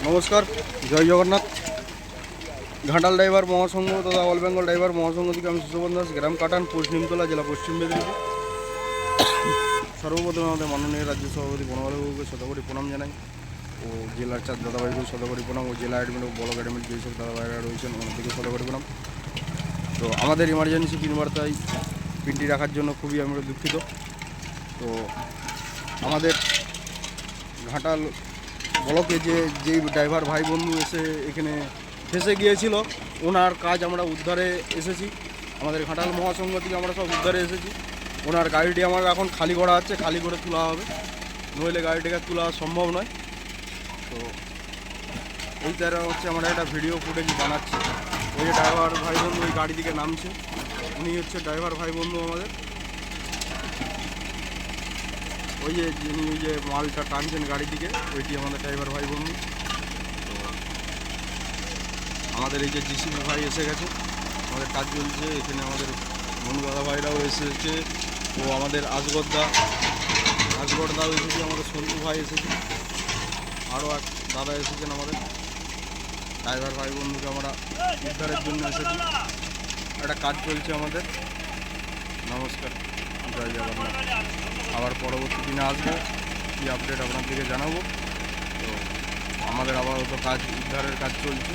নমস্কার, জয় জগন্নাথ। ঘাটাল ড্রাইভার মহাসংঘ তথা all Bengal driver মহাসংঘ থেকে আমি সুশোভন দাস, গ্রাম কাটান, পোস্ট নিমতলা, জেলা পশ্চিম মেদিনীপুর। সর্বপ্রথমে আমাদের মাননীয় রাজ্য সভাপতি বনমালীবাবুকে শতকোটি প্রণাম জানাই, ও জেলার চার দাদাভাইকে শতকোটি প্রণাম, ও জেলা অ্যাডমিন ও ব্লক অ্যাডমিন যেসব দাদাভাইরা রয়েছেন ওনাদেরকে শতকোটি প্রণাম। তো আমাদের ইমার্জেন্সি পিন বার্তায় পিনটি রাখার জন্য খুবই আমরা দুঃখিত। তো আমাদের ঘাটাল ব্লকে যেই ড্রাইভার ভাই বন্ধু এসে এখানে ফেসে গিয়েছিল, ওনার কাজ আমরা উদ্ধারে এসেছি। আমাদের ঘাটাল মহাসংঘ থেকে আমরা সব উদ্ধারে এসেছি। ওনার গাড়িটি আমার এখন খালি করা আছে, খালি করে তোলা হবে, নইলে গাড়িটিকে তোলা সম্ভব নয়। তো এই তারা হচ্ছে আমরা একটা ভিডিও ফুটেজ বানাচ্ছি। ওই যে ড্রাইভার ভাই বন্ধু ওই গাড়ি থেকে নামছে, উনি হচ্ছে ড্রাইভার ভাই বন্ধু আমাদের। ওই যে যিনি ওই যে মালটা টানছেন গাড়ি দিকে, ওইটি আমাদের ড্রাইভার ভাই বন্ধু। তো আমাদের এই যে জিসিবি ভাই এসে গেছে, আমাদের কাজ চলছে এখানে। আমাদের বন্ধু দাদা ভাইরাও এসেছে, ও আমাদের আসগরদাও এসেছে, আমাদের সন্তু ভাই এসেছে, আরও এক দাদা এসেছেন। আমাদের ড্রাইভার ভাই বন্ধুকে আমরা উদ্ধারের জন্য এসেছি। একটা কাজ চলছে আমাদের। নমস্কার, জয় জগন্নাথ। আবার পরবর্তী দিনে আসবো, কী আপডেট আপনার দিকে জানাবো। তো আমাদের আপাতত কাজ উদ্ধারের কাজ চলছে।